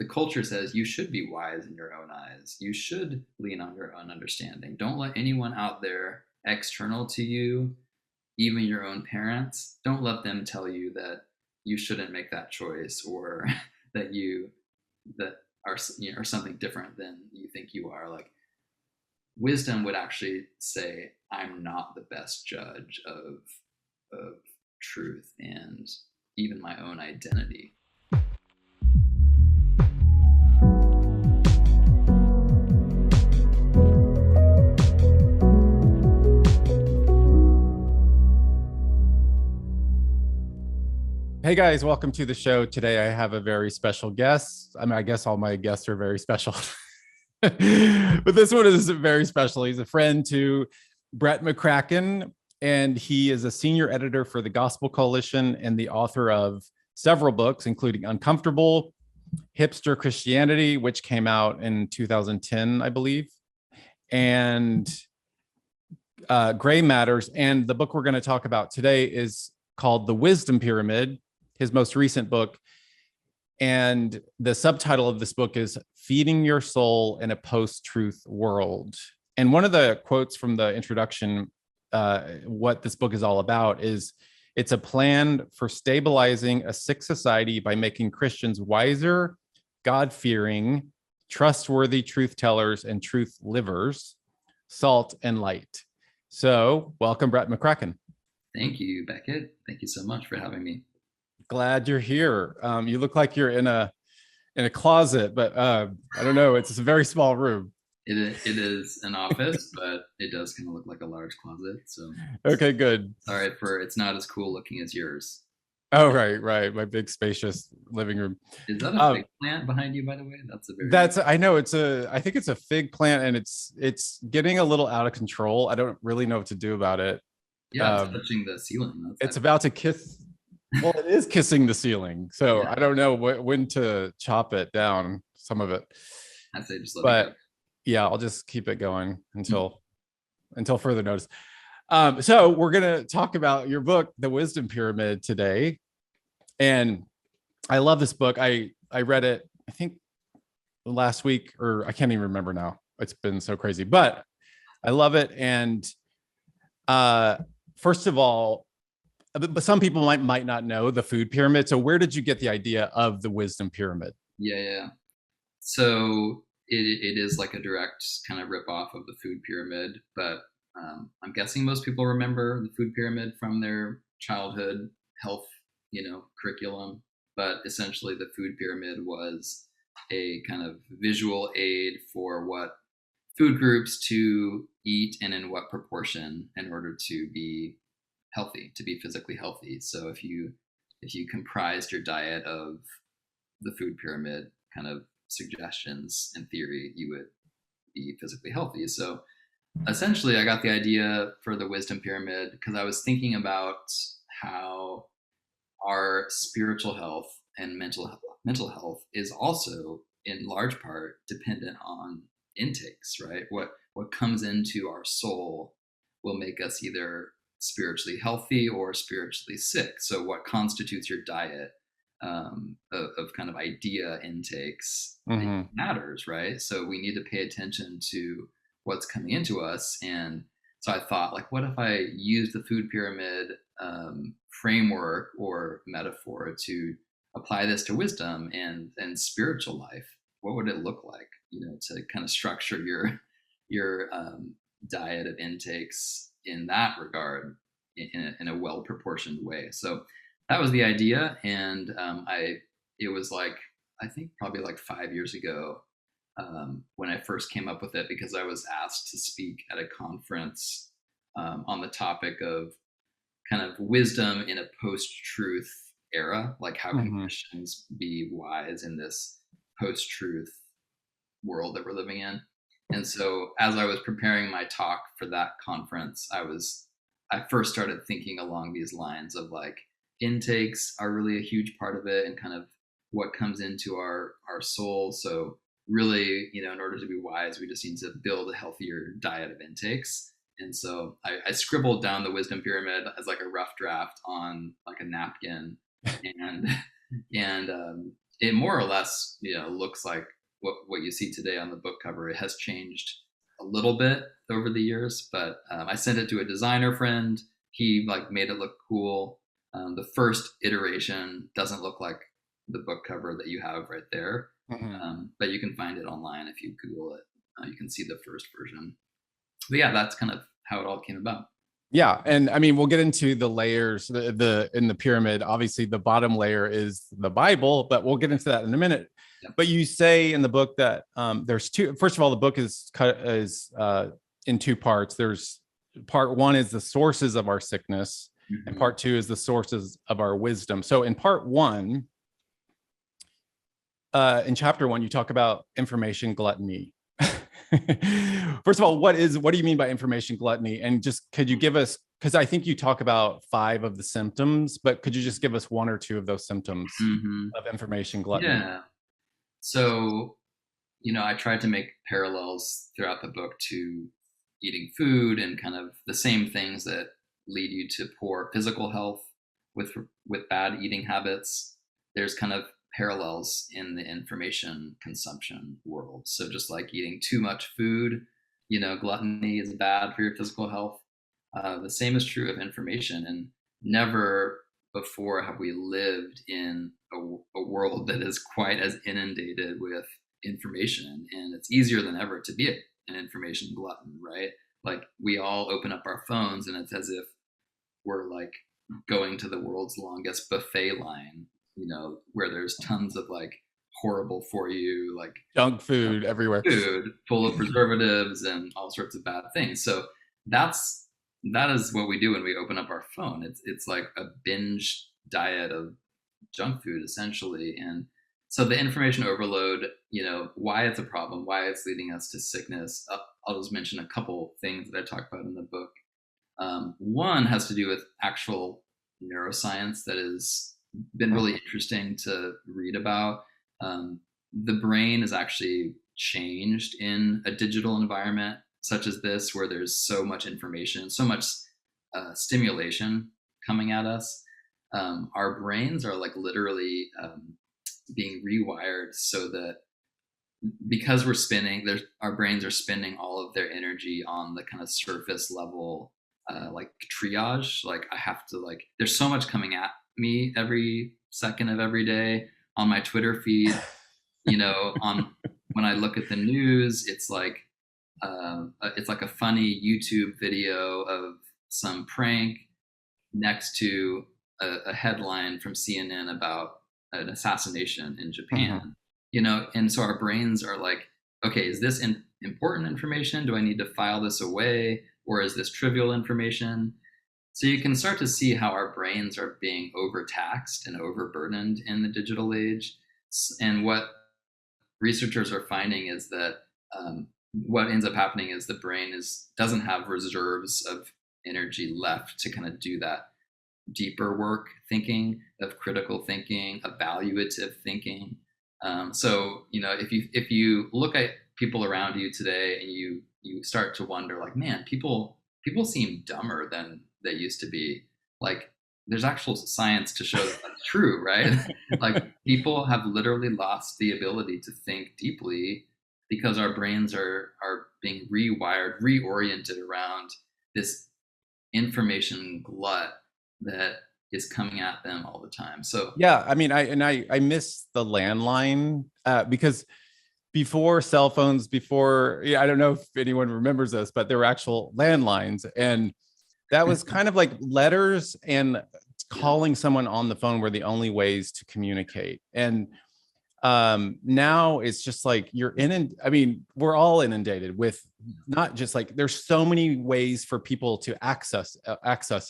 the culture says you should be wise in your own eyes. You should lean on your own understanding. Don't let anyone out there external to you, even your own parents, don't let them tell you that you shouldn't make that choice, or that you that are, are something different than you think you are. Like, wisdom would actually say, I'm not the best judge of truth and even my own identity. Hey guys, welcome to the show. Today I have a very special guest. I guess all my guests are very special, but this one is very special. He's a friend to Brett McCracken, and he is a senior editor for the Gospel Coalition and the author of several books, including Uncomfortable, Hipster Christianity, which came out in 2010, I believe, and Gray Matters. And the book we're going to talk about today is called The Wisdom Pyramid, his most recent book. And the subtitle of this book is Feeding Your Soul in a Post-Truth World. And one of the quotes from the introduction, what this book is all about, is it's a plan for stabilizing a sick society by making Christians wiser, God-fearing, trustworthy truth tellers and truth livers, salt and light. So welcome, Brett McCracken. Thank you, Becket. Thank you so much for having me. Glad you're here. You look like you're in a closet, but I don't know. It's a very small room. It is an office, but it does kind of look like a large closet. So okay, good. All right, it's not as cool looking as yours. Oh, right. My big spacious living room. Is that a fig plant behind you, by the way? I know I think it's a fig plant, and it's getting a little out of control. I don't really know what to do about it. Yeah, it's touching the ceiling. It's about to kiss. Well, it is kissing the ceiling. So yeah. I don't know when to chop it down, some of it. I'd say just let it go. Yeah, I'll just keep it going until further notice. So we're going to talk about your book, The Wisdom Pyramid, today. And I love this book. I read it, I think last week, or I can't even remember now. It's been so crazy, but I love it. And first of all, but some people might not know the food pyramid. So where did you get the idea of the wisdom pyramid? Yeah. So it is like a direct kind of rip off of the food pyramid, but I'm guessing most people remember the food pyramid from their childhood health, curriculum. But essentially the food pyramid was a kind of visual aid for what food groups to eat and in what proportion in order to be healthy, to be physically healthy. So if you comprised your diet of the food pyramid kind of suggestions, in theory, you would be physically healthy. So essentially I got the idea for the wisdom pyramid because I was thinking about how our spiritual health and mental health is also in large part dependent on intakes, right? What comes into our soul will make us either spiritually healthy or spiritually sick. So what constitutes your diet of kind of idea intakes matters, right? So we need to pay attention to what's coming into us. And so I thought, like, what if I use the food pyramid framework or metaphor to apply this to wisdom and spiritual life? What would it look like, to kind of structure your diet of intakes in that regard in a well-proportioned way? So that was the idea. And it was like, I think probably like 5 years ago when I first came up with it, because I was asked to speak at a conference on the topic of kind of wisdom in a post-truth era. Like, how can Christians be wise in this post-truth world that we're living in? And so as I was preparing my talk for that conference, I first started thinking along these lines of, like, intakes are really a huge part of it and kind of what comes into our soul. So really, in order to be wise, we just need to build a healthier diet of intakes. And so I scribbled down the wisdom pyramid as like a rough draft on like a napkin and it more or less, looks like what you see today on the book cover. It has changed a little bit over the years, but I sent it to a designer friend. He like made it look cool. The first iteration doesn't look like the book cover that you have right there, but you can find it online if you Google it. You can see the first version. But yeah, that's kind of how it all came about. Yeah, and I mean, we'll get into the layers. The in the pyramid, obviously, the bottom layer is the Bible, but we'll get into that in a minute. Yep. But you say in the book that there's two. First of all, the book is in two parts. There's part one is the sources of our sickness, and part two is the sources of our wisdom. So in part one, in chapter one, you talk about information gluttony. First of all, what do you mean by information gluttony? And just could you give us, because I think you talk about 5 of the symptoms, but could you just give us 1 or 2 of those symptoms of information gluttony? Yeah. So, I tried to make parallels throughout the book to eating food and kind of the same things that lead you to poor physical health with bad eating habits. There's kind of parallels in the information consumption world. So just like eating too much food, gluttony is bad for your physical health. The same is true of information, and never before have we lived in a world that is quite as inundated with information, and it's easier than ever to be an information glutton, right? Like we all open up our phones and it's as if we're like going to the world's longest buffet line, where there's tons of like horrible for you, like junk food everywhere, food full of preservatives and all sorts of bad things. So that is what we do when we open up our phone. It's like a binge diet of junk food essentially. And so the information overload, why it's a problem, why it's leading us to sickness. I'll just mention a couple things that I talk about in the book. One has to do with actual neuroscience that has been really interesting to read about. The brain is actually changed in a digital environment such as this, where there's so much information, so much stimulation coming at us. Our brains are like literally being rewired so that because we're spinning, our brains are spending all of their energy on the kind of surface level, like triage. Like I have to there's so much coming at me every second of every day on my Twitter feed. When I look at the news, it's like a funny YouTube video of some prank next to a headline from CNN about an assassination in Japan. And so our brains are like, okay, is this important information? Do I need to file this away? Or is this trivial information? So you can start to see how our brains are being overtaxed and overburdened in the digital age. And what researchers are finding is that what ends up happening is the brain doesn't have reserves of energy left to kind of do that deeper work thinking, of critical thinking, evaluative thinking. So if you look at people around you today and you start to wonder, like, man, people seem dumber than they used to be. Like there's actual science to show that that's true, right? Like people have literally lost the ability to think deeply because our brains are being rewired, reoriented around this information glut that is coming at them all the time. So yeah, I mean, I miss the landline because before cell phones, I don't know if anyone remembers this, but there were actual landlines, and that was kind of like letters and calling someone on the phone were the only ways to communicate. And now it's just like we're all inundated with not just like, there's so many ways for people to access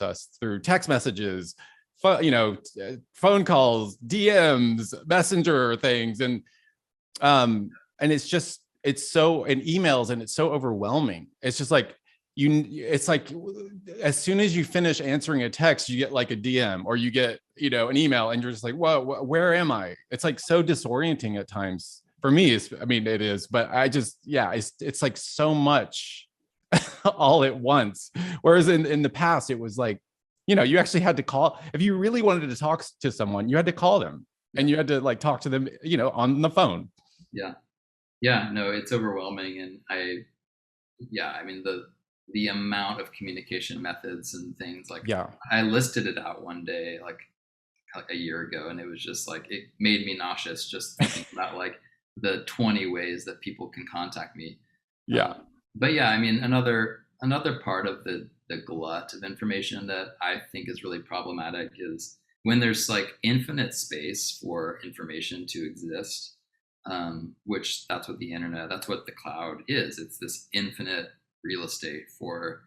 us through text messages, phone calls, DMs, messenger things. And it's so, and emails, and it's so overwhelming. It's just like, it's like as soon as you finish answering a text, you get like a DM or you get, an email, and you're just like, whoa, where am I? It's like so disorienting at times for me. It is, but it's like so much all at once. Whereas in the past, it was like, you actually had to call. If you really wanted to talk to someone, you had to call them. and you had to like talk to them, on the phone. Yeah. Yeah, no, it's overwhelming. And I mean, the amount of communication methods and things, like Yeah. I listed it out one day, like a year ago, and it was just like, it made me nauseous just thinking about like the 20 ways that people can contact me. Yeah. But yeah, I mean, another part of the glut of information that I think is really problematic is when there's like infinite space for information to exist, which that's what the internet, that's what the cloud is. It's this infinite real estate for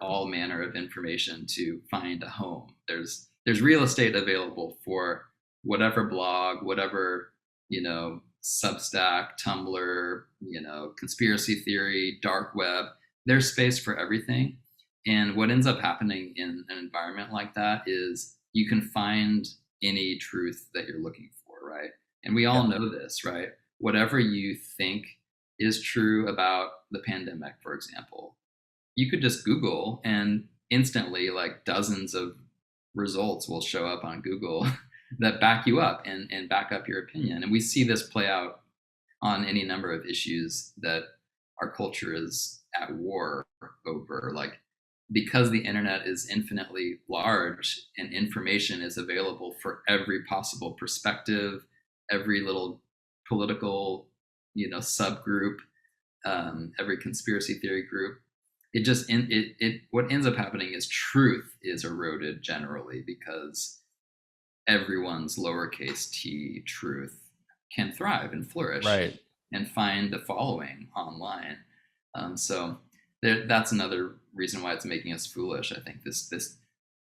all manner of information to find a home. There's real estate available for whatever blog, whatever, Substack, Tumblr, conspiracy theory, dark web. There's space for everything. And what ends up happening in an environment like that is you can find any truth that you're looking for, right? And we all know this, right? Whatever you think is true about the pandemic, for example, you could just Google and instantly like dozens of results will show up on Google that back you up and back up your opinion. And we see this play out on any number of issues that our culture is at war over. Like, because the internet is infinitely large and information is available for every possible perspective, every little political, subgroup, every conspiracy theory group, what ends up happening is truth is eroded generally because everyone's lowercase t truth can thrive and flourish, Right. and find a following online. So that's another reason why it's making us foolish. I think this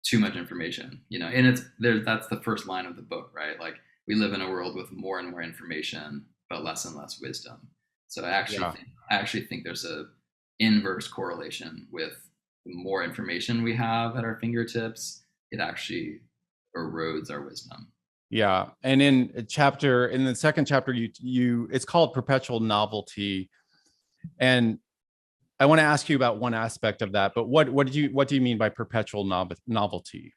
too much information, and that's the first line of the book, right? Like, we live in a world with more and more information, but less and less wisdom. So I actually think there's a inverse correlation with the more information we have at our fingertips, it actually erodes our wisdom. Yeah. And in the second chapter, it's called Perpetual Novelty. And I want to ask you about one aspect of that, but what do you mean by perpetual novelty?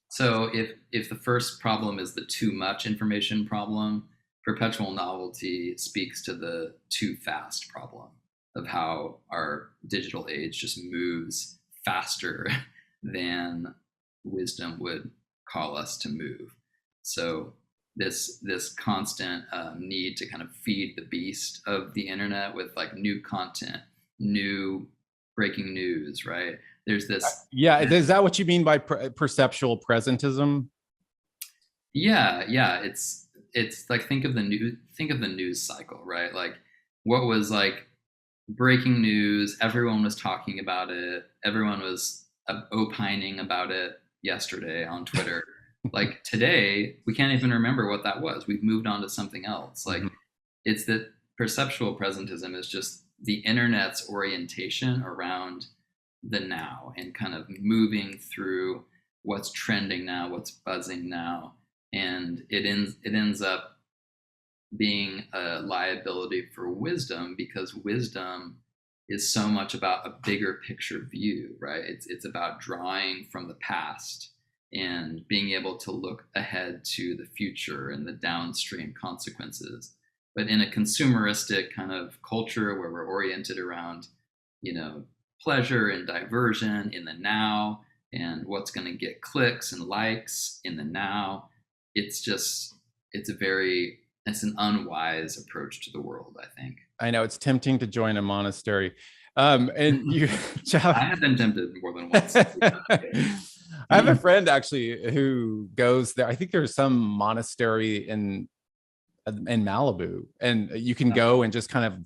So if the first problem is the too much information problem, perpetual novelty speaks to the too fast problem of how our digital age just moves faster than wisdom would call us to move. So this constant need to kind of feed the beast of the internet with like new content, new breaking news, right? There's this. Yeah, is that what you mean by perceptual presentism? Yeah, it's like, think of the news cycle, right? Like, what was like breaking news, everyone was talking about it, everyone was opining about it yesterday on Twitter. Like, today we can't even remember what that was. We've moved on to something else. Like, it's that perceptual presentism is just the internet's orientation around the now and kind of moving through what's trending now, what's buzzing now, and it ends up being a liability for wisdom, because wisdom is so much about a bigger picture view, right? It's about drawing from the past and being able to look ahead to the future and the downstream consequences. But in a consumeristic kind of culture where we're oriented around, pleasure and diversion in the now and what's going to get clicks and likes in the now, it's an unwise approach to the world, I think. I know it's tempting to join a monastery. And you I have been tempted more than once. I have a friend actually who goes there. I think there's some monastery in Malibu, and you can go and just kind of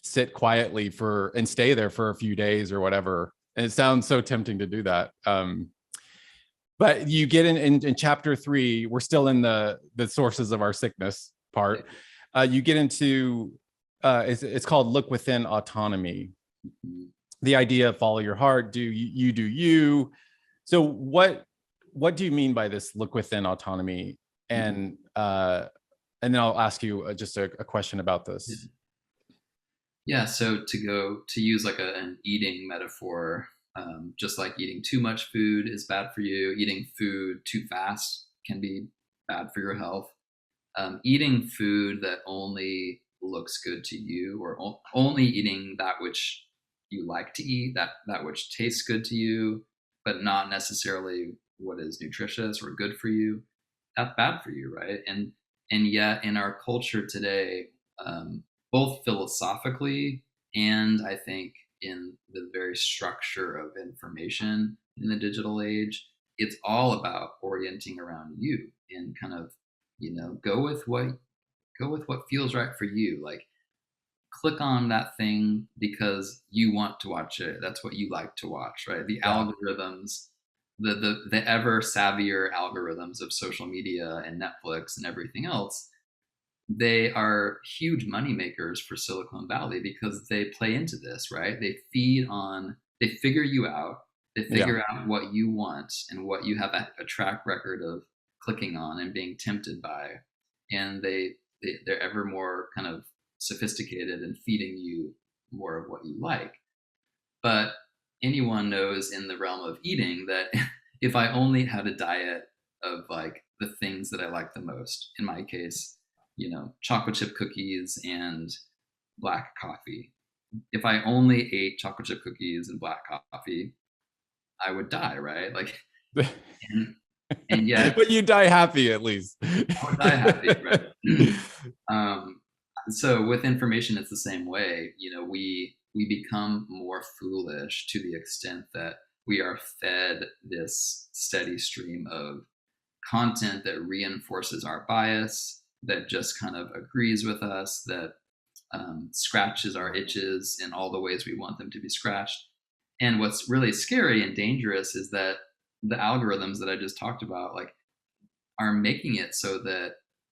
sit quietly and stay there for a few days or whatever. And it sounds so tempting to do that. But you get in chapter 3, we're still in the sources of our sickness part. You get into it's called Look Within Autonomy. The idea of follow your heart, do you. So what do you mean by this look within autonomy? And then I'll ask you just a question about this. Yeah, so to use like an eating metaphor, just like eating too much food is bad for you, eating food too fast can be bad for your health. Eating food that only looks good to you, or only eating that which you like to eat, that which tastes good to you, but not necessarily what is nutritious or good for you, that's bad for you, right? And yet in our culture today, both philosophically and I think in the very structure of information in the digital age, it's all about orienting around you and kind of, go with what feels right for you. Like, click on that thing because you want to watch it. That's what you like to watch, right? The Yeah. algorithms, the ever savvier algorithms of social media and Netflix and everything else, they are huge money makers for Silicon Valley because they play into this, right? They figure you out, they Yeah. figure out what you want and what you have a track record of clicking on and being tempted by, and they're ever more kind of sophisticated and feeding you more of what you like. But anyone knows in the realm of eating that if I only had a diet of like the things that I like the most, in my case, chocolate chip cookies and black coffee. If I only ate chocolate chip cookies and black coffee, I would die, right? Like, and, and yet But you die happy at least. I would die happy, right? So with information, it's the same way. We become more foolish to the extent that we are fed this steady stream of content that reinforces our bias, that just kind of agrees with us, that scratches our itches in all the ways we want them to be scratched. And what's really scary and dangerous is that the algorithms that I just talked about, like, are making it so that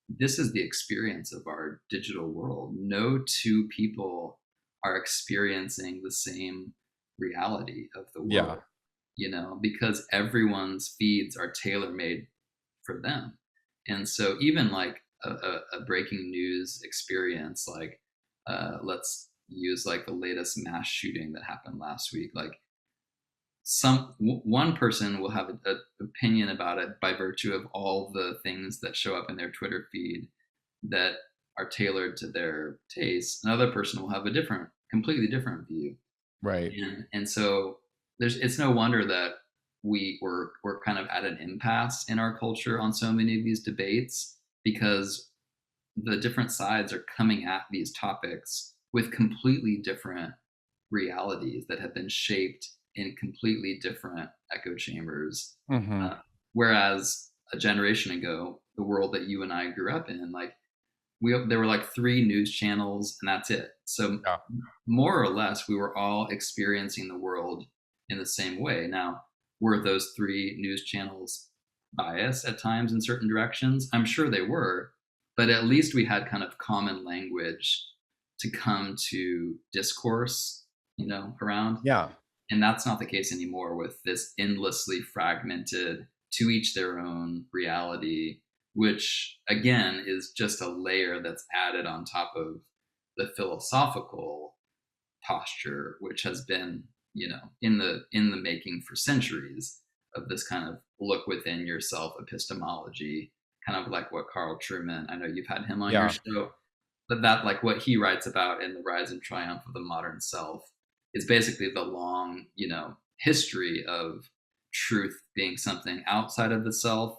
this is the experience of our digital world. No two people are experiencing the same reality of the world, because everyone's feeds are tailor made for them. And so even like a breaking news experience, like let's use like the latest mass shooting that happened last week. Like, one person will have an opinion about it by virtue of all the things that show up in their Twitter feed that are tailored to their taste. Another person will have a completely different view. Right. And so it's no wonder that we're kind of at an impasse in our culture on so many of these debates, because the different sides are coming at these topics with completely different realities that have been shaped in completely different echo chambers. Mm-hmm. Whereas a generation ago, the world that you and I grew up in, like, there were like 3 news channels and that's it. So more or less, we were all experiencing the world in the same way. Now, were those 3 news channels biased at times in certain directions? I'm sure they were, but at least we had kind of common language to come to discourse, around. Yeah. And that's not the case anymore with this endlessly fragmented, to each their own reality, which again is just a layer that's added on top of the philosophical posture, which has been, in the making for centuries, of this kind of look within yourself epistemology, kind of like what Carl Trueman, I know you've had him on your show, but that, like, what he writes about in The Rise and Triumph of the Modern Self is basically the long, history of truth being something outside of the self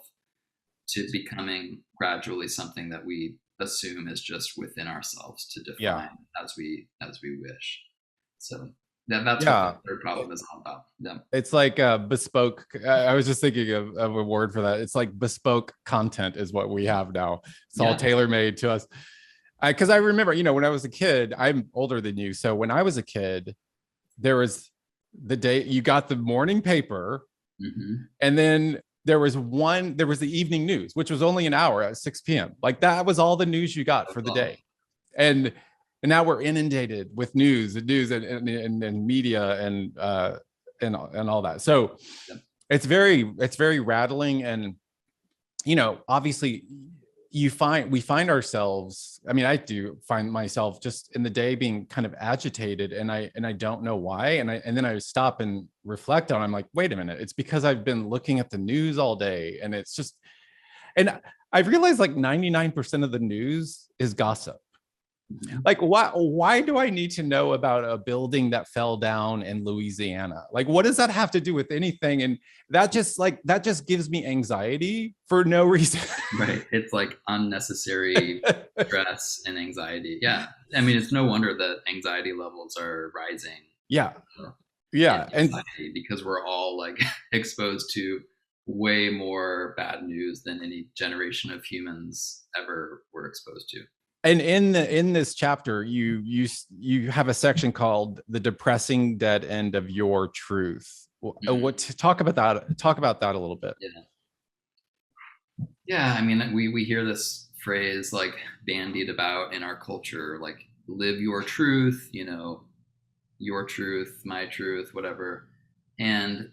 to becoming gradually something that we assume is just within ourselves to define as we wish. So that's what the third problem is all about. Yeah. It's like bespoke. I was just thinking of a word for that. It's like bespoke content is what we have now. It's all tailor made to us. Because I remember, when I was a kid, I'm older than you. So when I was a kid, there was the day you got the morning paper, and then there was the evening news, which was only an hour at 6 p.m. Like, that was all the news you got for the day. And now we're inundated with news and media and all that. So it's very rattling. And, obviously we find ourselves, I mean, I do find myself just in the day being kind of agitated, and I don't know why. And then I stop and reflect on it. I'm like, wait a minute, it's because I've been looking at the news all day, and it's just, And I've realized like 99% of the news is gossip. Yeah. Like, why do I need to know about a building that fell down in Louisiana? Like, what does that have to do with anything? And that just gives me anxiety for no reason. Right. It's like unnecessary stress and anxiety. Yeah. I mean, it's no wonder that anxiety levels are rising. Yeah. uh, in Yeah. And society, because we're all like exposed to way more bad news than any generation of humans ever were exposed to. and in this chapter, you have a section called "The Depressing Dead End of Your Truth." What talk about that? Talk about that a little bit. Yeah. Yeah, I mean, we hear this phrase like bandied about in our culture, like live your truth, your truth, my truth, whatever. And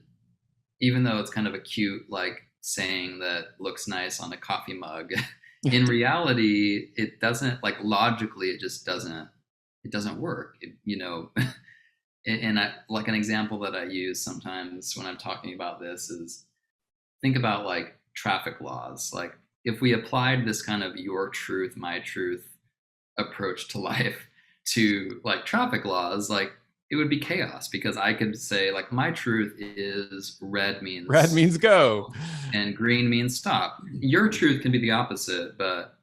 even though it's kind of a cute like saying that looks nice on a coffee mug, in reality, it doesn't, like logically, it doesn't work. And I, like an example that I use sometimes when I'm talking about this is, think about like traffic laws. Like if we applied this kind of your truth, my truth approach to life to like traffic laws, like it would be chaos, because I could say like my truth is red means go, and green means stop. Your truth can be the opposite, but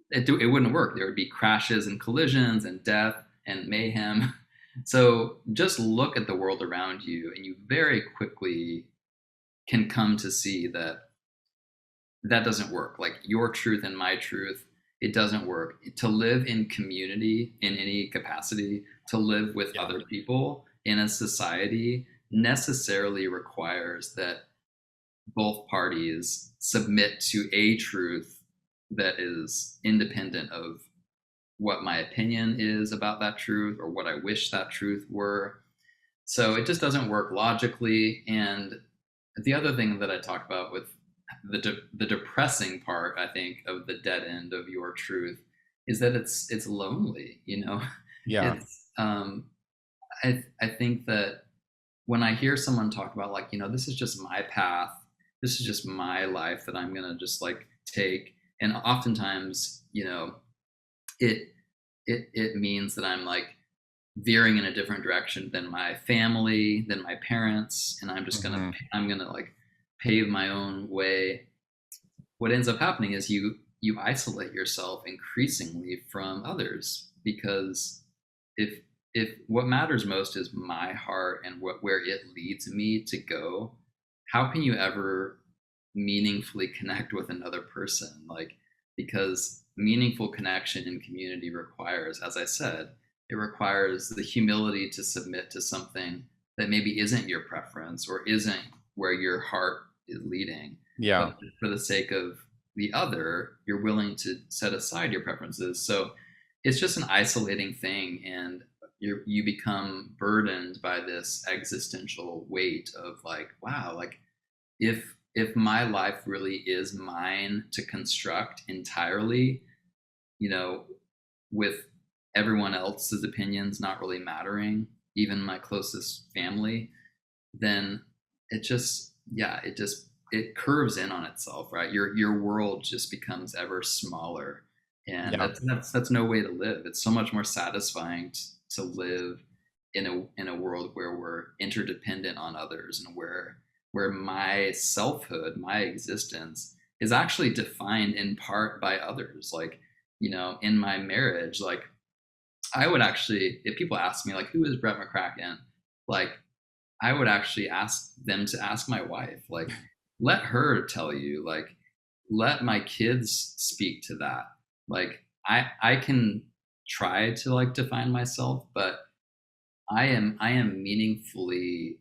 it wouldn't work. There would be crashes and collisions and death and mayhem. So just look at the world around you, and you very quickly can come to see that that doesn't work. Like your truth and my truth, it doesn't work. To live in community in any capacity, to live with other people in a society, necessarily requires that both parties submit to a truth that is independent of what my opinion is about that truth or what I wish that truth were. So it just doesn't work logically. And the other thing that I talk about with the depressing part, I think, of the dead end of your truth is that it's lonely. Yeah. It's I think that when I hear someone talk about like, this is just my path, this is just my life that I'm gonna just like take, and oftentimes, it means that I'm like veering in a different direction than my family, than my parents, and I'm just I'm gonna like pave my own way. What ends up happening is you isolate yourself increasingly from others, because if what matters most is my heart and where it leads me to go, how can you ever meaningfully connect with another person? Like, because meaningful connection in community requires, as I said, it requires the humility to submit to something that maybe isn't your preference or isn't where your heart is leading. Yeah. But for the sake of the other, you're willing to set aside your preferences. So it's just an isolating thing, and you become burdened by this existential weight of like, wow, like if my life really is mine to construct entirely, with everyone else's opinions not really mattering, even my closest family, then it just, it curves in on itself, right? Your world just becomes ever smaller, and that's no way to live. It's so much more satisfying to live in a world where we're interdependent on others, and where my selfhood, my existence, is actually defined in part by others. Like, in my marriage, like I would actually, if people ask me like, who is Brett McCracken, like I would actually ask them to ask my wife, like, let her tell you, like, let my kids speak to that. Like, I can try to like define myself, but I am meaningfully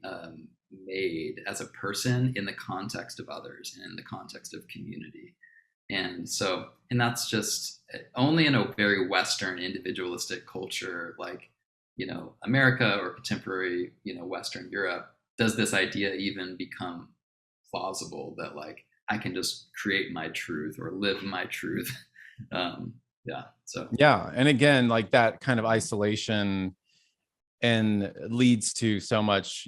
made as a person in the context of others and in the context of community. And that's just only in a very Western individualistic culture like, America or contemporary, Western Europe, does this idea even become plausible that like I can just create my truth or live my truth. Yeah. And again, like that kind of isolation and leads to so much,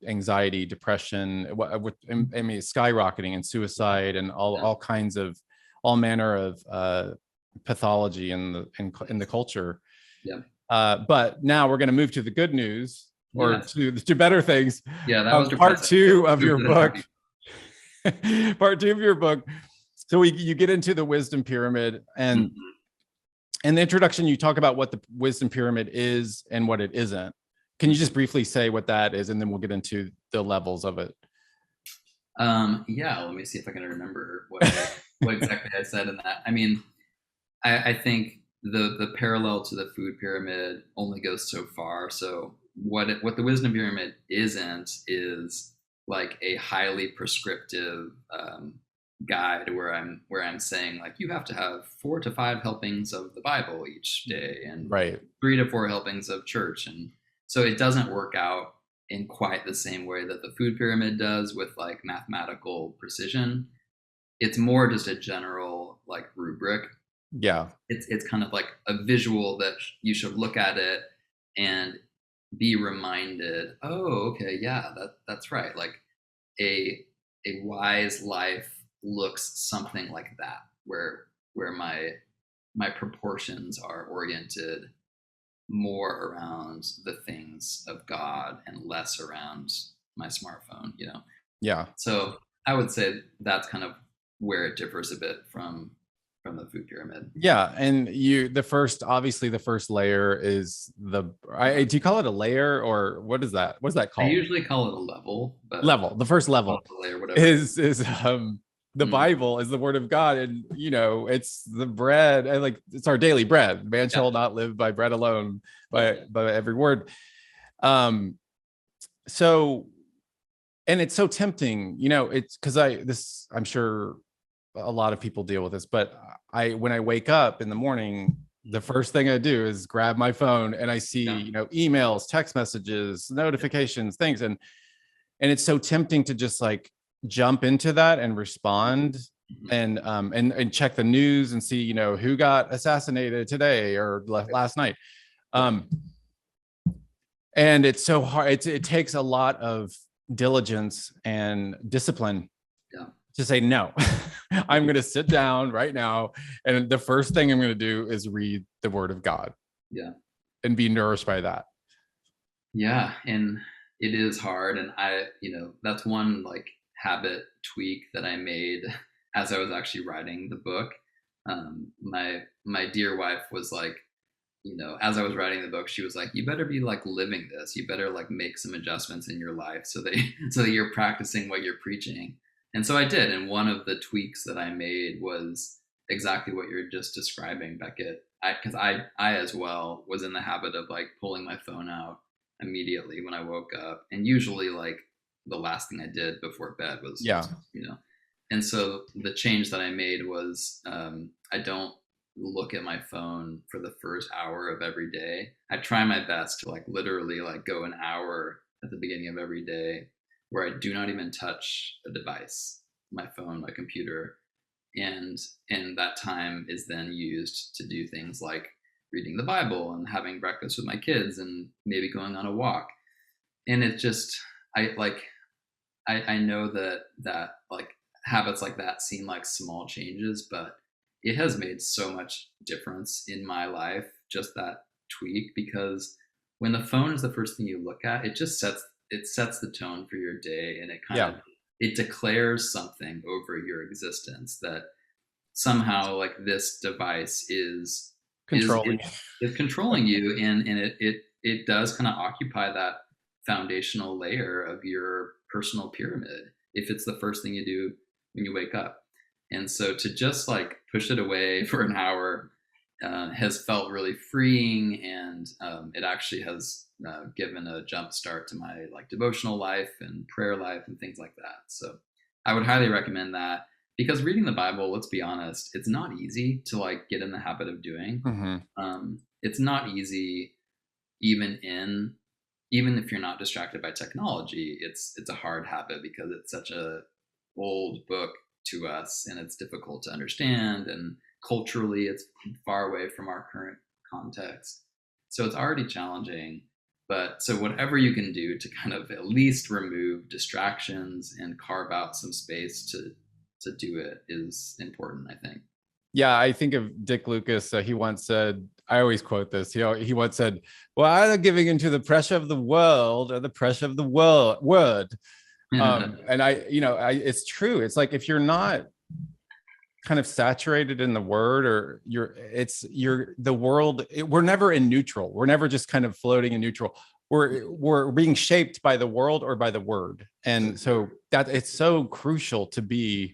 anxiety, depression, I mean, skyrocketing, and suicide, and all kinds of all manner of pathology in the culture. Yeah. But now we're going to move to the good news, or Yes. to better things. Yeah, that was Part depressing. two of your It was book. happy. Part two of your book. So you get into the wisdom pyramid, and Mhm. in the introduction, you talk about what the wisdom pyramid is and what it isn't. Can you just briefly say what that is, and then we'll get into the levels of it? Yeah, let me see if I can remember what exactly I said in that. I mean, I think the parallel to the food pyramid only goes so far. So what the wisdom pyramid isn't is like a highly prescriptive guide where I'm saying like you have to have 4 to 5 helpings of the Bible each day and Right. 3 to 4 helpings of church, and so it doesn't work out in quite the same way that the food pyramid does with like mathematical precision. It's more just a general like rubric. Yeah. It's kind of like a visual that you should look at it and be reminded, oh, okay, yeah, that's right. Like a wise life looks something like that, where my proportions are oriented more around the things of God and less around my smartphone, you know. Yeah. So I would say that's kind of where it differs a bit from the food pyramid. Yeah. And obviously the first layer is do you call it a layer, or what is that? What's that I called? usually call it a level, but Level. The first call level it a layer, whatever. is the Mm, Bible is the word of God, and it's the bread, and like it's our daily bread. Man yeah, shall not live by bread alone, totally. by every word. Um, so, and it's so tempting, it's because I'm sure a lot of people deal with this, but when I wake up in the morning, the first thing I do is grab my phone and I see, Yeah, emails, text messages, notifications, things. And it's so tempting to just like jump into that and respond, mhm, and check the news and see, who got assassinated today or last night. right. Um, and it's so hard. It takes a lot of diligence and discipline Yeah, to say no. I'm going to sit down right now, and the first thing I'm going to do is read the word of God yeah, and be nourished by that. yeah. And it is hard, and that's one like habit tweak that I made as I was actually writing the book. My dear wife was like, as I was writing the book, she was like, "You better be like living this. You better like make some adjustments in your life so that so that you're practicing what you're preaching." And so I did. And one of the tweaks that I made was exactly what you're just describing, Beckett. Because I as well was in the habit of like pulling my phone out immediately when I woke up, and usually like the last thing I did before bed was, Yeah. you know. And so the change that I made was I don't look at my phone for the first hour of every day. I try my best to like literally like go an hour at the beginning of every day where I do not even touch a device, my phone, my computer, and that time is then used to do things like reading the Bible and having breakfast with my kids and maybe going on a walk. And it just I know that like habits like that seem like small changes, but it has made so much difference in my life, just that tweak, because when the phone is the first thing you look at, it sets the tone for your day, and Yeah. it declares something over your existence that somehow like this device is Controlling. is controlling you, and it does kind of occupy that foundational layer of your personal pyramid if it's the first thing you do when you wake up. And so to just like push it away for an hour has felt really freeing, and it actually has given a jump start to my like devotional life and prayer life and things like that. So I would highly recommend that, because reading the Bible, let's be honest, it's not easy to like get in the habit of doing. Mm-hmm. It's not easy even even if you're not distracted by technology. It's a hard habit because it's such a old book to us, and it's difficult to understand, and culturally it's far away from our current context. So it's already challenging. But so whatever you can do to kind of at least remove distractions and carve out some space to do it is important, I think. Yeah, I think of Dick Lucas. He once said, I always quote this. He once said, "Well, either giving into the pressure of the world or the pressure of the world word." And it's true. It's like if you're not kind of saturated in the word, or you're the world. We're never in neutral. We're never just kind of floating in neutral. We're being shaped by the world or by the word, and so that it's so crucial to be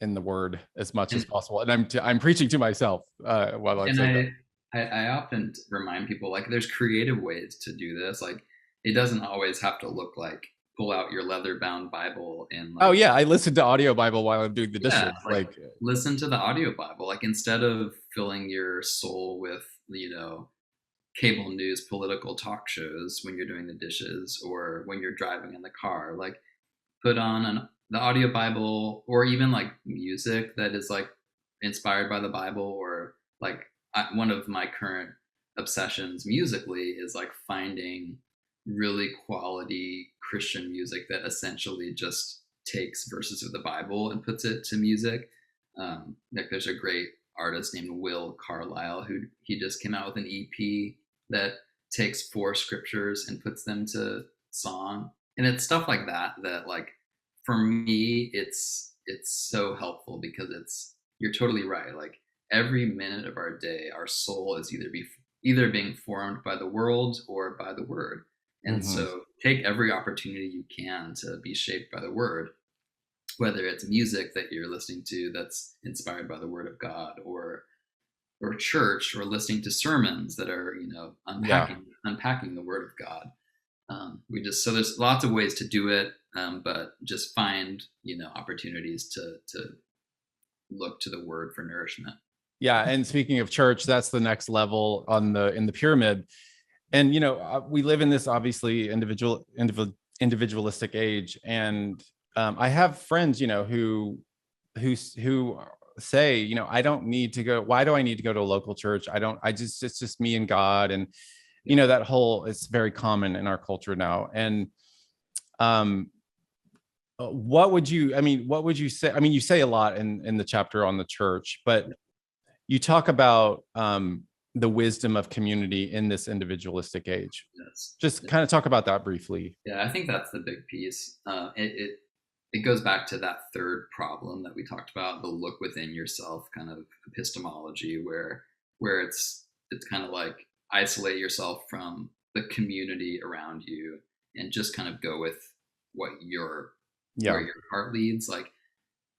in the word as much as And possible. And I'm preaching to myself while I'm and saying that. I often remind people, like, there's creative ways to do this. Like, it doesn't always have to look like pull out your leather bound Bible and Oh like, yeah, I listen to audio Bible while I'm doing the yeah, dishes. like Like, listen to the audio Bible. Like, instead of filling your soul with, cable news political talk shows when you're doing the dishes or when you're driving in the car, like put on the audio Bible, or even like music that is like inspired by the Bible, or like one of my current obsessions musically is like finding really quality Christian music that essentially just takes verses of the Bible and puts it to music. Like there's a great artist named Will Carlisle who he just came out with an EP that takes four scriptures and puts them to song, and it's stuff like that that like for me it's so helpful because it's you're totally right. Like every minute of our day, our soul is either being formed by the world or by the word. And mhm. so take every opportunity you can to be shaped by the word, whether it's music that you're listening to that's inspired by the word of God, or church, or listening to sermons that are, Yeah. unpacking the word of God. So there's lots of ways to do it, but just find opportunities to look to the word for nourishment. Yeah, and speaking of church, that's the next level in the pyramid. And we live in this obviously individualistic age, and I have friends who say, I don't need to go. Why do I need to go to a local church? I don't. I just It's just me and God, and Yeah. that whole, it's very common in our culture now. And um what would you say? I mean, you say a lot in the chapter on the church, but you talk about the wisdom of community in this individualistic age. Yes. Just kind of talk about that briefly. Yeah, I think that's the big piece. It goes back to that third problem that we talked about, the look within yourself kind of epistemology, where it's kind of like isolate yourself from the community around you and just kind of go with what where Yeah. your heart leads. Like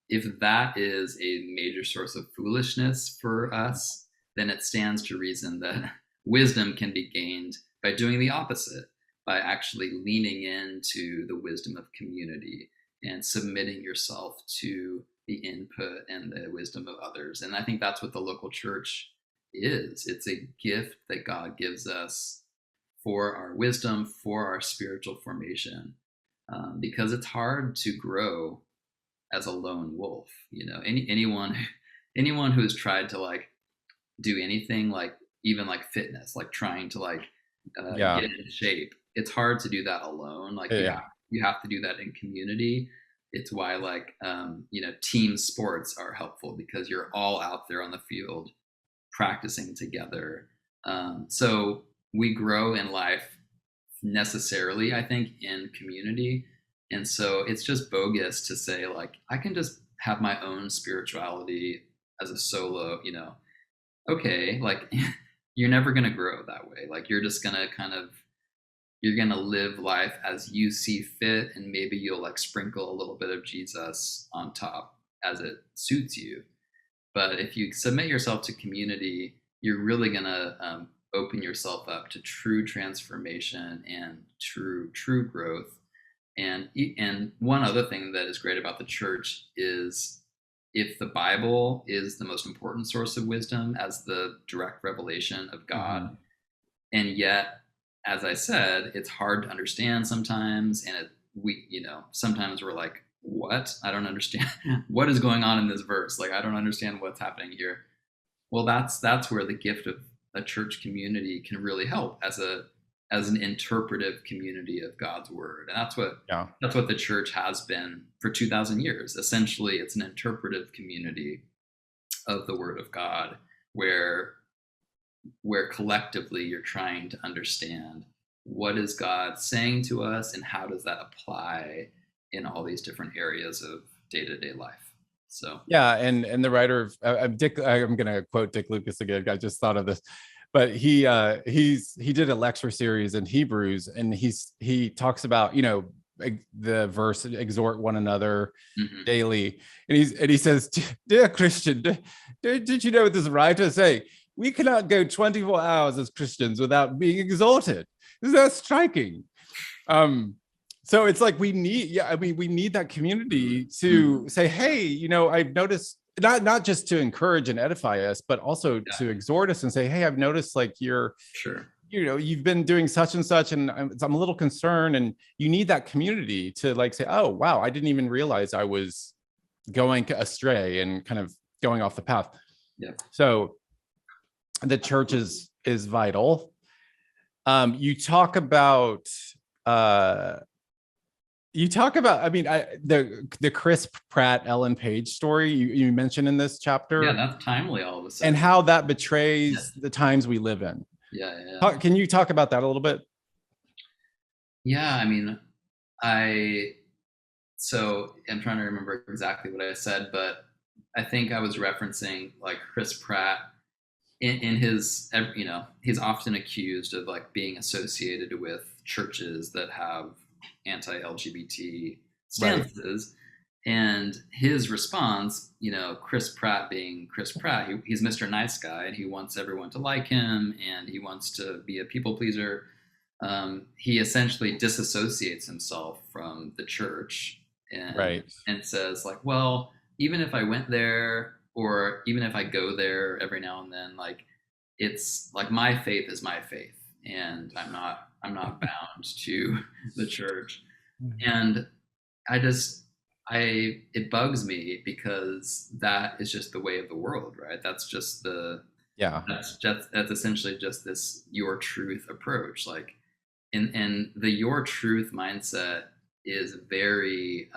if that is a major source of foolishness for us, then it stands to reason that wisdom can be gained by doing the opposite, by actually leaning into the wisdom of community and submitting yourself to the input and the wisdom of others. And I think that's what the local church is. It's a gift that God gives us for our wisdom, for our spiritual formation, because it's hard to grow as a lone wolf. Anyone who has tried to like do anything, like even like fitness, like trying to like Yeah. get in shape, it's hard to do that alone. Like Yeah. you have to do that in community. It's why like team sports are helpful, because you're all out there on the field practicing together. So we grow in life necessarily, I think, in community. And so it's just bogus to say, like, I can just have my own spirituality as a solo, okay, like, you're never going to grow that way. Like, you're just going to you're going to live life as you see fit. And maybe you'll like sprinkle a little bit of Jesus on top as it suits you. But if you submit yourself to community, you're really going to open yourself up to true transformation and true growth. And one other thing that is great about the church is, if the Bible is the most important source of wisdom as the direct revelation of God, Mhm. and yet, as I said, it's hard to understand sometimes, and sometimes we're like, what? I don't understand what is going on in this verse. Like, I don't understand what's happening here. Well, that's where the gift of a church community can really help as an interpretive community of God's word. And Yeah. that's what the church has been for 2,000 years. Essentially, it's an interpretive community of the Word of God, where where collectively you're trying to understand what is God saying to us and how does that apply in all these different areas of day-to-day life. So Yeah, and the writer of Dick, I'm going to quote Dick Lucas again. I just thought of this, but he did a lecture series in Hebrews, and he talks about, you know, the verse, exhort one another daily, and he says, dear Christian, did you know what this writer say? We cannot go 24 hours as Christians without being exhorted. Isn't that striking? So it's like we need, I mean, we need that community to say, hey, you know, I've noticed, not just to encourage and edify us, but also to exhort us and say, hey, I've noticed like you're, you know, you've been doing such and such, and I'm a little concerned. And you need that community to like say, oh, wow, I didn't even realize I was going astray and kind of going off the path. So the church is vital. You talk about, I mean, the Chris Pratt, Ellen Page story you mentioned in this chapter. Yeah, that's timely all of a sudden. And how that betrays the times we live in. Can you talk about that a little bit? Yeah, I mean, so I'm trying to remember exactly what I said, but I think I was referencing like Chris Pratt in his, you know, he's often accused of like being associated with churches that have anti-LGBT stances. Right. And his response, you know, Chris Pratt being Chris Pratt, he's Mr. Nice Guy, and he wants everyone to like him, and he wants to be a people pleaser. He essentially disassociates himself from the church and says like, well, even if I went there, or even if I go there every now and then, like, it's like my faith is my faith, and I'm not bound to the church. And it bugs me because that is just the way of the world, right? That's just that's essentially just this your truth approach. Like, and the your truth mindset is very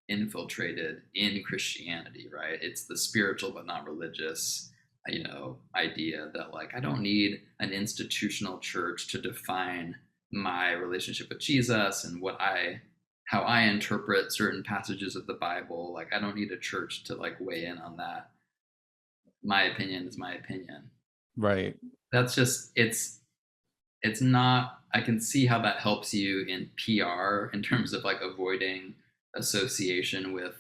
infiltrated in Christianity, right? It's the spiritual but not religious, you know, idea that like I don't need an institutional church to define my relationship with Jesus and how I interpret certain passages of the Bible. Like, I don't need a church to like weigh in on that. My opinion is my opinion. Right. That's just, it's not, I can see how that helps you in PR in terms of like avoiding association with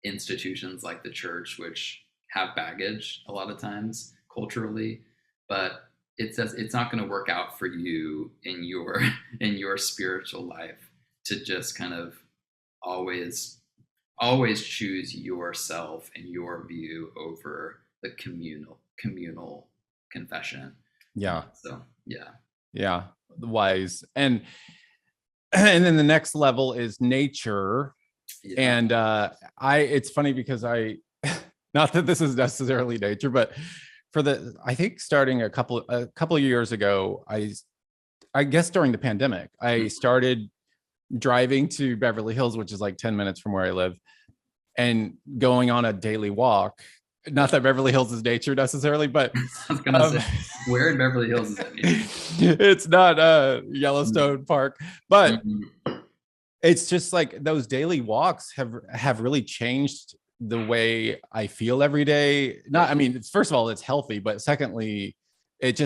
institutions like the church, which have baggage a lot of times culturally, but it's not going to work out for you in your spiritual life to just kind of always choose yourself and your view over the communal confession. So wise. And then the next level is nature. And it's funny because not that this is necessarily nature, but I think starting a couple of years ago, I guess during the pandemic, I started driving to Beverly Hills, which is like 10 minutes from where I live, and going on a daily walk. Not that Beverly Hills is nature necessarily, but I was gonna say, where in Beverly Hills is it nature? It's not Yellowstone Park, but it's just like those daily walks have really changed the way I feel every day. I mean, first of all, it's healthy, but secondly, it's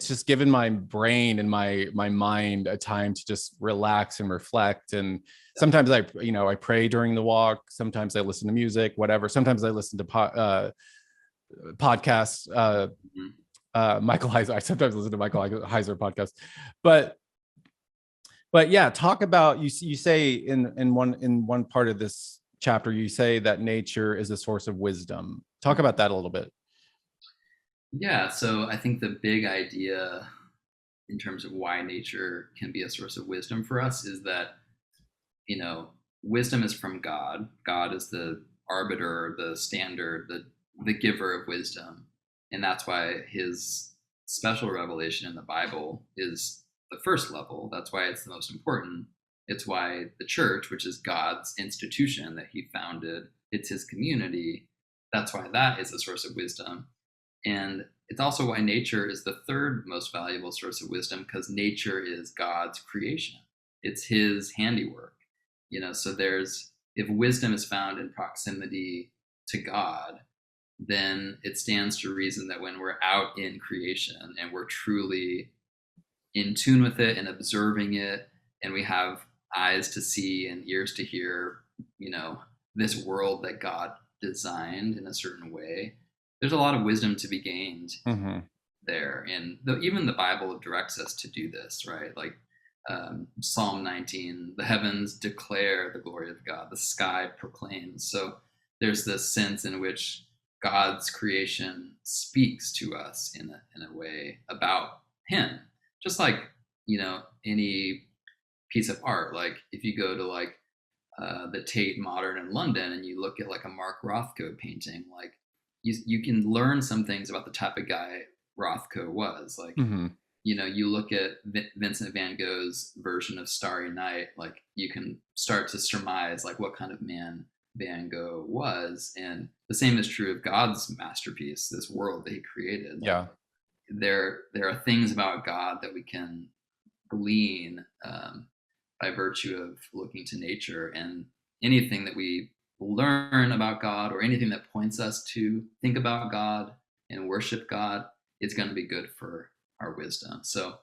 just given my brain and my mind a time to just relax and reflect. And sometimes I pray during the walk. Sometimes I listen to music, whatever. Sometimes I listen to podcasts. Michael Heiser. I sometimes listen to Michael Heiser podcasts, but yeah, talk about, you say in one part of this chapter, you say that nature is a source of wisdom. Talk about that a little bit. Yeah, so I think the big idea in terms of why nature can be a source of wisdom for us is that, you know, wisdom is from God. God is the arbiter, the standard, the giver of wisdom. And that's why his special revelation in the Bible is the first level. That's why it's the most important. It's why the church, which is God's institution that he founded, it's his community. that's why that is a source of wisdom. And it's also why nature is the third most valuable source of wisdom, because nature is God's creation. It's his handiwork. So if wisdom is found in proximity to God, then it stands to reason that when we're out in creation and we're truly in tune with it and observing it, and we have eyes to see and ears to hear, this world that God designed in a certain way, there's a lot of wisdom to be gained there. And even the Bible directs us to do this, right? Like Psalm 19, the heavens declare the glory of God, the sky proclaims. So there's this sense in which God's creation speaks to us in a way about him, just like any piece of art. Like if you go to like the Tate Modern in London and you look at like a Mark Rothko painting, like you can learn some things about the type of guy Rothko was. Like you look at Vincent van Gogh's version of Starry Night, like you can start to surmise like what kind of man Van Gogh was. And the same is true of God's masterpiece, this world that he created. Yeah. There are things about God that we can glean by virtue of looking to nature, and anything that we learn about God or anything that points us to think about God and worship God is going to be good for our wisdom. So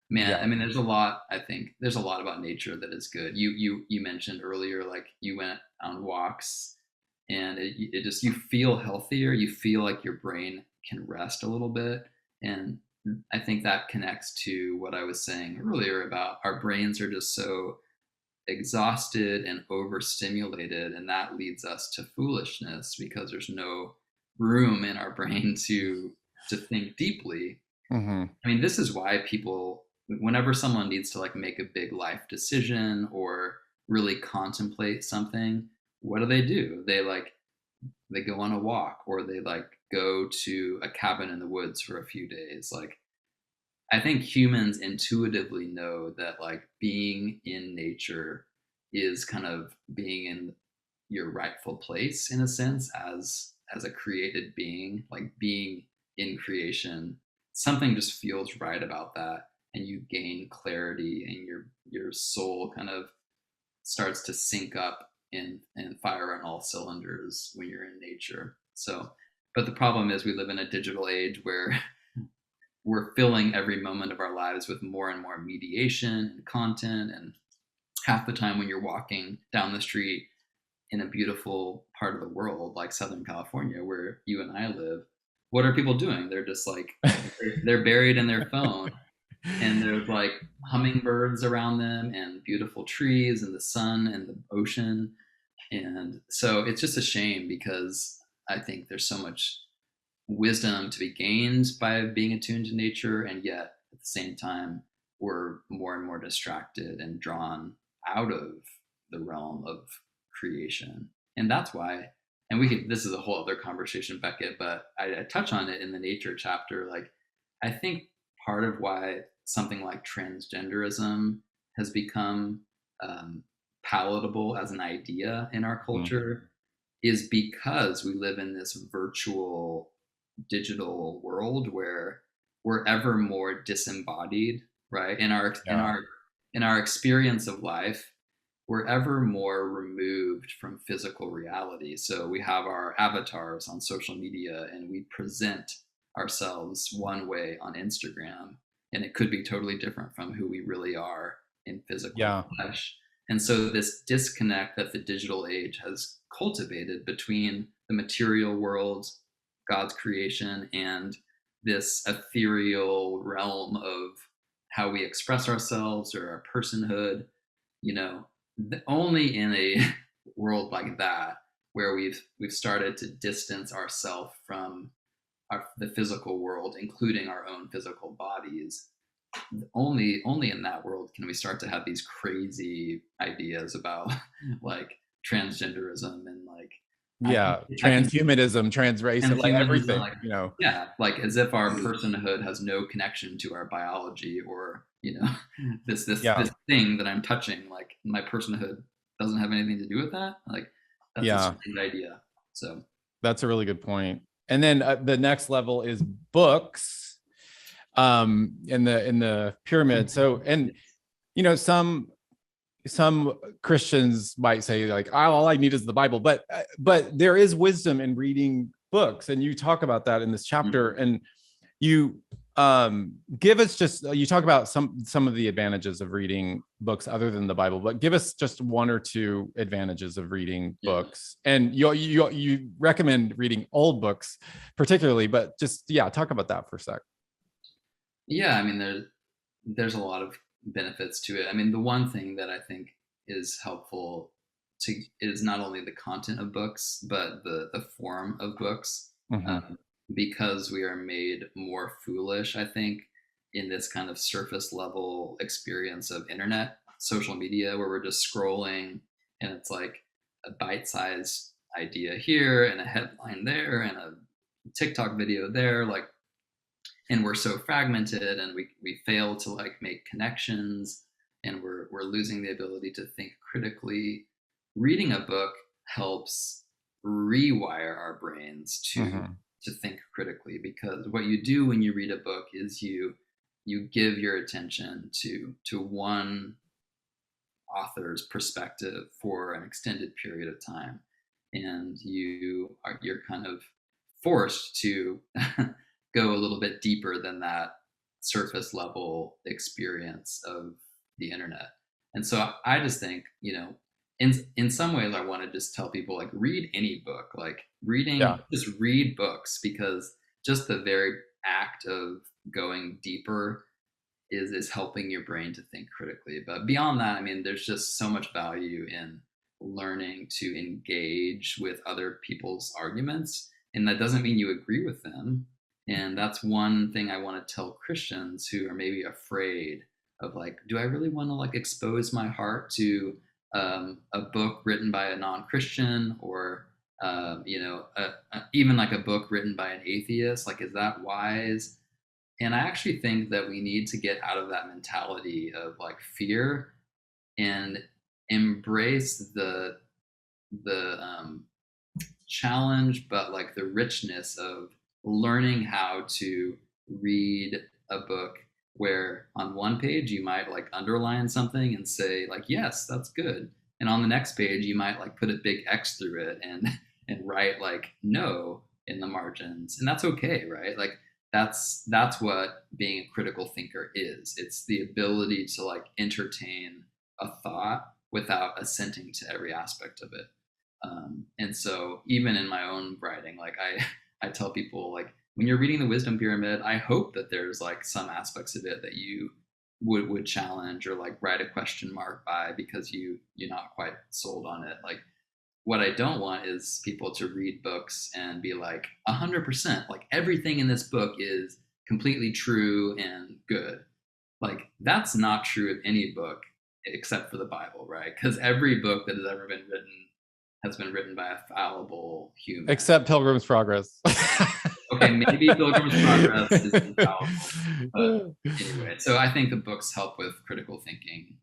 man, I mean, there's a lot about nature that is good. You mentioned earlier, like you went on walks and it just, you feel healthier. You feel like your brain can rest a little bit. And I think that connects to what I was saying earlier about our brains are just so exhausted and overstimulated. And that leads us to foolishness because there's no room in our brain to think deeply. I mean, this is why people, whenever someone needs to like make a big life decision or really contemplate something, what do? They go on a walk, or they like go to a cabin in the woods for a few days. Like, I think humans intuitively know that like being in nature is kind of being in your rightful place in a sense as a created being, like being in creation. Something just feels right about that, and you gain clarity, and your soul kind of starts to sync up and fire on all cylinders when you're in nature. So, but the problem is we live in a digital age where we're filling every moment of our lives with more and more mediation and content, and half the time when you're walking down the street in a beautiful part of the world like Southern California where you and I live, what are people doing? They're just like they're buried in their phone, and there's like hummingbirds around them and beautiful trees and the sun and the ocean. And so it's just a shame, because I think there's so much wisdom to be gained by being attuned to nature, and yet at the same time we're more and more distracted and drawn out of the realm of creation. And that's why, and this is a whole other conversation, Beckett, but I touch on it in the nature chapter. Like, I think part of why something like transgenderism has become palatable as an idea in our culture is because we live in this virtual digital world where we're ever more disembodied, right? In our experience of life, we're ever more removed from physical reality. So we have our avatars on social media, and we present ourselves one way on Instagram, and it could be totally different from who we really are in physical flesh. And so this disconnect that the digital age has cultivated between the material world, God's creation, and this ethereal realm of how we express ourselves or our personhood, only in a world like that, where we've started to distance ourselves from the physical world, including our own physical bodies, only in that world can we start to have these crazy ideas about like transgenderism and like transhumanism, transracial, like everything, like, like as if our personhood has no connection to our biology, or this thing that I'm touching, like my personhood doesn't have anything to do with that. Like, that's a strange idea. So That's a really good point. And then the next level is books in the pyramid. So, and some Christians might say like, oh, all I need is the Bible, but there is wisdom in reading books, and you talk about that in this chapter. Mm-hmm. And you give us just you talk about some of the advantages of reading books other than the Bible, but give us just one or two advantages of reading Yeah. books. And you recommend reading old books particularly, but just talk about that for a sec. Yeah, I mean, there's a lot of benefits to it. I mean, the one thing that I think is helpful to is not only the content of books, but the form of books, Mm-hmm. because we are made more foolish, I think, in this kind of surface level experience of internet, social media, where we're just scrolling, and it's like a bite-sized idea here and a headline there and a TikTok video there, like, and we're so fragmented, and we fail to like make connections, and we're losing the ability to think critically. Reading a book helps rewire our brains Mm-hmm. to think critically, because what you do when you read a book is you give your attention to one author's perspective for an extended period of time, and you're kind of forced to go a little bit deeper than that surface level experience of the internet. And so I just think, in some ways I want to just tell people, like, read any book, like Yeah. just read books, because just the very act of going deeper is helping your brain to think critically. But beyond that, I mean, there's just so much value in learning to engage with other people's arguments. And that doesn't mean you agree with them. And that's one thing I want to tell Christians who are maybe afraid of, like, do I really want to like expose my heart to a book written by a non-Christian, or even like a book written by an atheist? Like, is that wise? And I actually think that we need to get out of that mentality of like fear and embrace the challenge, but like the richness of learning how to read a book where on one page you might like underline something and say like, yes, that's good, and on the next page you might like put a big X through it and write like no in the margins, and that's okay, right? Like, that's what being a critical thinker is. It's the ability to like entertain a thought without assenting to every aspect of it. And so even in my own writing, like I tell people, like, when you're reading the wisdom pyramid, I hope that there's like some aspects of it that you would challenge or like write a question mark by, because you're not quite sold on it. Like, what I don't want is people to read books and be like 100%, like everything in this book is completely true and good. Like, that's not true of any book except for the Bible, right? Because every book that has ever been written has been written by a fallible human. Except Pilgrim's Progress. Okay, maybe Pilgrim's Progress is infallible, but anyway. So I think the books help with critical thinking.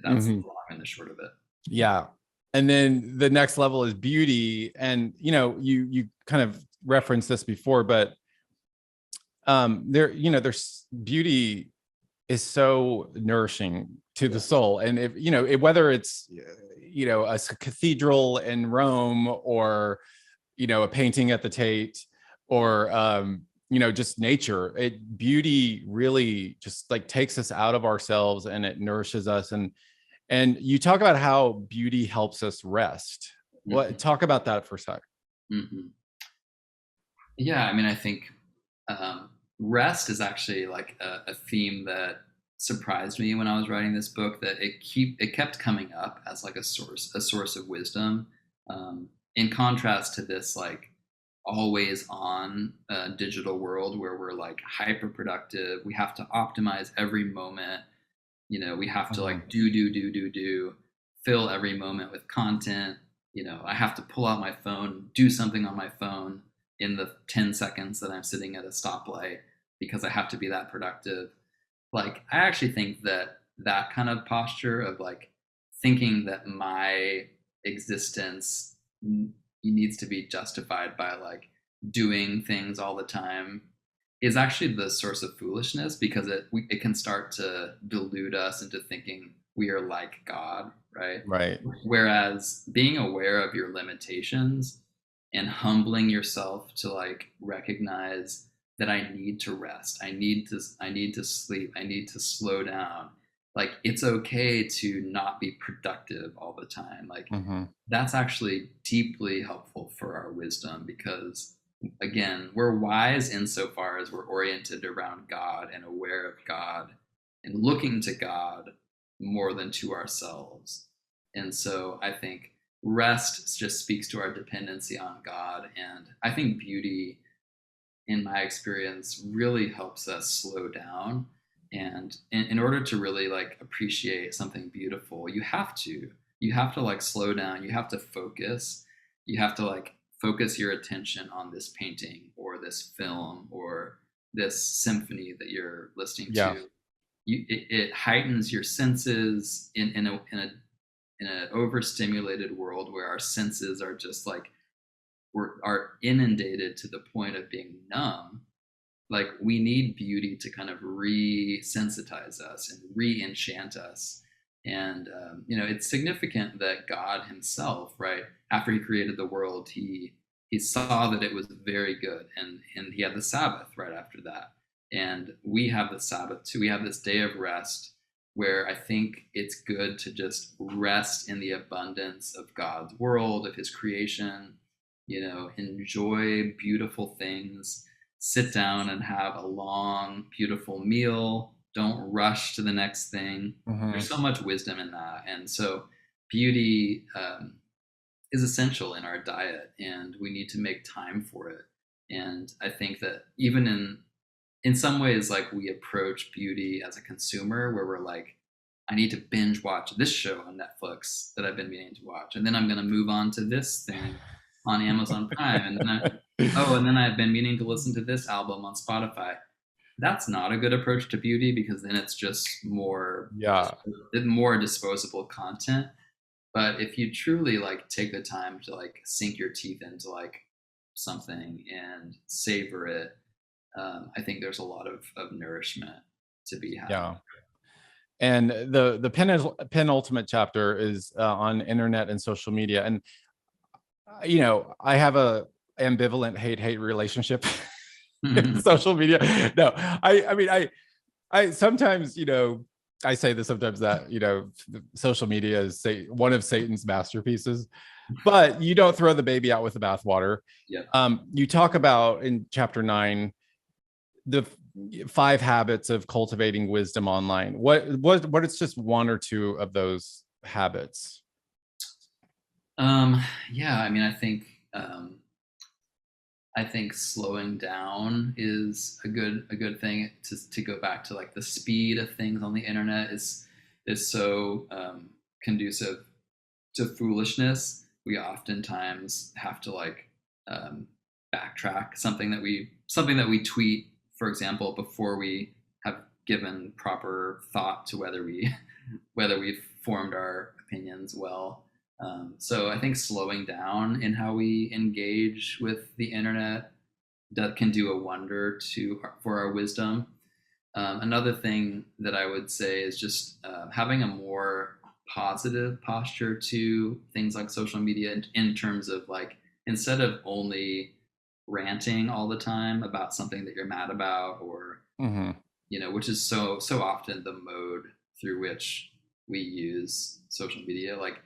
That's the long and the short of it. Yeah. And then the next level is beauty. And you kind of referenced this before, but there's beauty is so nourishing to the soul. And whether it's a cathedral in Rome, or a painting at the Tate, or just nature, beauty really just like takes us out of ourselves, and it nourishes us. And you talk about how beauty helps us rest. Mm-hmm. Talk about that for a sec. Mm-hmm. Yeah, I mean, I think rest is actually like a theme that surprised me when I was writing this book. That it kept coming up as like a source of wisdom, in contrast to this like always on digital world where we're like hyper productive. We have to optimize every moment. We have to like do, fill every moment with content. I have to pull out my phone, do something on my phone in the 10 seconds that I'm sitting at a stoplight, because I have to be that productive. Like, I actually think that kind of posture of like thinking that my existence needs to be justified by like doing things all the time is actually the source of foolishness, because it can start to delude us into thinking we are like God, right? Right. Whereas being aware of your limitations and humbling yourself to like recognize that I need to rest, I need to sleep, I need to slow down. Like it's okay to not be productive all the time. Like Hmm. that's actually deeply helpful for our wisdom, because again, we're wise insofar as we're oriented around God and aware of God and looking to God more than to ourselves. And so I think rest just speaks to our dependency on God. And I think beauty, in my experience, really helps us slow down. And in order to really like appreciate something beautiful, you have to like slow down, you have to focus, you have to like focus your attention on this painting or this film or this symphony that you're listening Yeah. to. It heightens your senses in an overstimulated world where our senses are just like are inundated to the point of being numb. Like we need beauty to kind of re-sensitize us and re-enchant us. And it's significant that God himself, right, after he created the world, he saw that it was very good, and he had the Sabbath right after that. And we have the Sabbath too. We have this day of rest where I think it's good to just rest in the abundance of God's world, of his creation, enjoy beautiful things, sit down and have a long, beautiful meal. Don't rush to the next thing. Hmm. There's so much wisdom in that. And so beauty is essential in our diet, and we need to make time for it. And I think that even in some ways, like we approach beauty as a consumer, where we're like, I need to binge watch this show on Netflix that I've been meaning to watch, and then I'm going to move on to this thing on Amazon Prime, and then I've been meaning to listen to this album on Spotify. That's not a good approach to beauty, because then it's just Yeah. more disposable content. But if you truly like take the time to like sink your teeth into like something and savor it, I think there's a lot of nourishment to be had. Yeah. And the penultimate chapter is on internet and social media. And I have a ambivalent hate relationship in social media. No, I mean, I sometimes, I say this sometimes that, social media is one of Satan's masterpieces, but you don't throw the baby out with the bathwater. Yeah. You talk about in chapter 9 the 5 habits of cultivating wisdom online. What is just one or two of those habits? Yeah, I mean, I think slowing down is a good thing. To go back to like the speed of things on the internet is so conducive to foolishness. We oftentimes have to like backtrack something that we tweet, for example, before we have given proper thought to whether we've formed our opinions well. So I think slowing down in how we engage with the internet that can do a wonder for our wisdom. Another thing that I would say is just having a more positive posture to things like social media, in terms of like, instead of only ranting all the time about something that you're mad about, or Mm-hmm. which is so often the mode through which we use social media. Like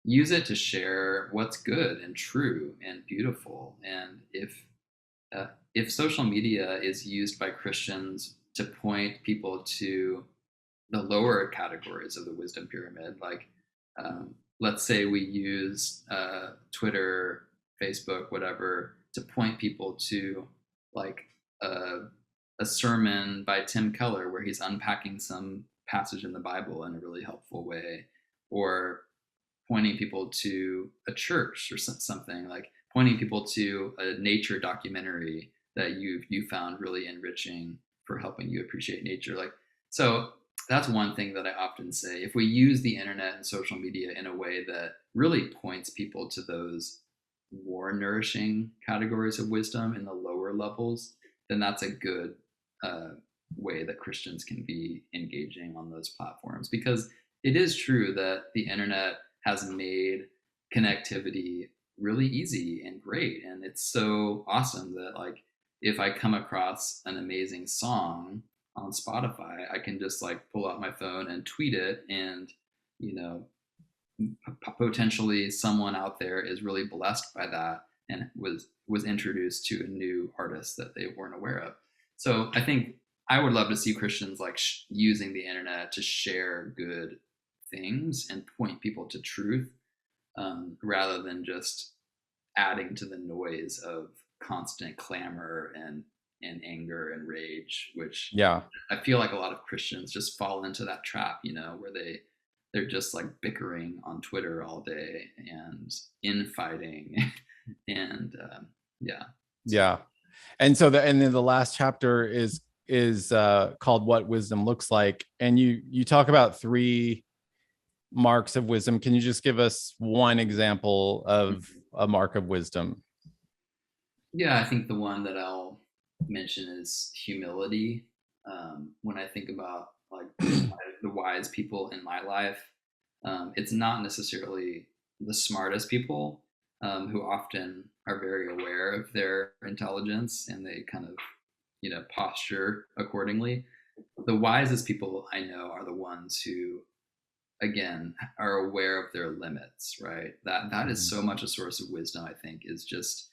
use it to share what's good and true and beautiful. And if social media is used by Christians to point people to the lower categories of the wisdom pyramid, like let's say we use Twitter, Facebook, whatever, to point people to like a sermon by Tim Keller where he's unpacking some passage in the Bible in a really helpful way, or pointing people to a church or something, like pointing people to a nature documentary that you found really enriching for helping you appreciate nature. Like, so that's one thing that I often say. If we use the internet and social media in a way that really points people to those more nourishing categories of wisdom in the lower levels, then that's a good way that Christians can be engaging on those platforms. Because it is true that the internet has made connectivity really easy and great. And it's so awesome that, like, if I come across an amazing song on Spotify, I can just like pull out my phone and tweet it, and you know, potentially someone out there is really blessed by that and was introduced to a new artist that they weren't aware of. So I think I would love to see Christians like using the internet to share good things and point people to truth, rather than just adding to the noise of constant clamor and anger and rage, which Yeah. I feel like a lot of Christians just fall into that trap, where they're just like bickering on Twitter all day and infighting, and yeah. Yeah. And so and then the last chapter is called What Wisdom Looks Like. And you talk about 3 marks of wisdom. Can you just give us one example of a mark of wisdom? Yeah, I think the one that I'll mention is humility. When I think about like the wise people in my life, it's not necessarily the smartest people, who often are very aware of their intelligence and they kind of, posture accordingly. The wisest people I know are the ones who, again, are aware of their limits, right? That is so much a source of wisdom, I think, is just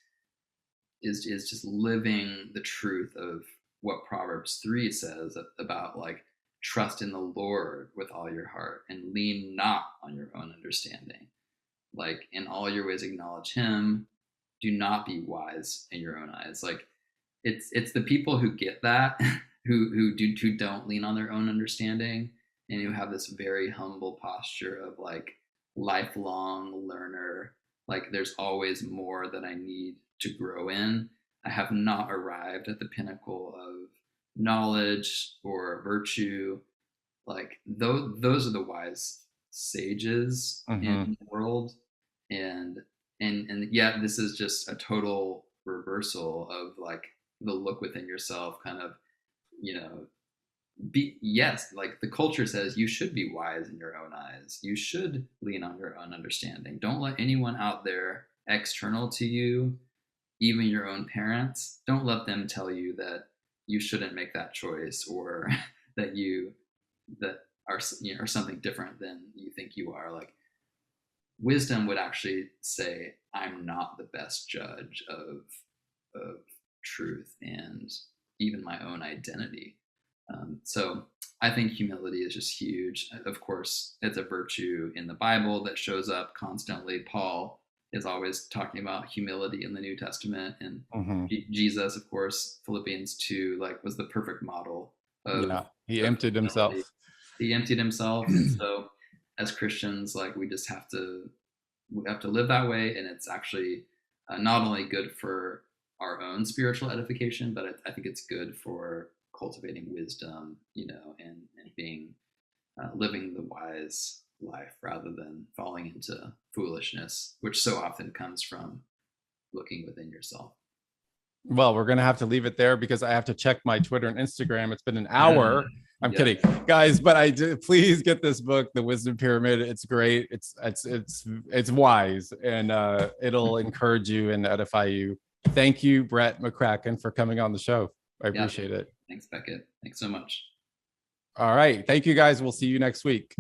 living the truth of what Proverbs 3 says about like trust in the Lord with all your heart and lean not on your own understanding. Like in all your ways acknowledge him. Do not be wise in your own eyes. Like it's the people who get that who don't lean on their own understanding and who have this very humble posture of like lifelong learner. Like there's always more that I need to grow in. I have not arrived at the pinnacle of knowledge or virtue. Like those are the wise sages in the world, and yet this is just a total reversal of like the look within yourself kind of, yes, like the culture says you should be wise in your own eyes, you should lean on your own understanding, don't let anyone out there external to you, even your own parents, don't let them tell you that you shouldn't make that choice, or that are something different than you think you are. Like wisdom would actually say, I'm not the best judge of truth and even my own identity. So I think humility is just huge. Of course, it's a virtue in the Bible that shows up constantly. Paul is always talking about humility in the New Testament, and Jesus, of course, Philippians 2, like was the perfect model of he emptied himself. He emptied himself. And so as Christians, like we have to live that way. And it's actually not only good for our own spiritual edification, but I think it's good for cultivating wisdom, and being living the wise life rather than falling into foolishness, which so often comes from looking within yourself. Well, we're going to have to leave it there because I have to check my Twitter and Instagram. It's been an hour. I'm kidding, guys, but please get this book, The Wisdom Pyramid. It's great. It's wise, and it'll encourage you and edify you. Thank you, Brett McCracken, for coming on the show. I appreciate it. Thanks, Becket. Thanks so much. All right. Thank you, guys. We'll see you next week.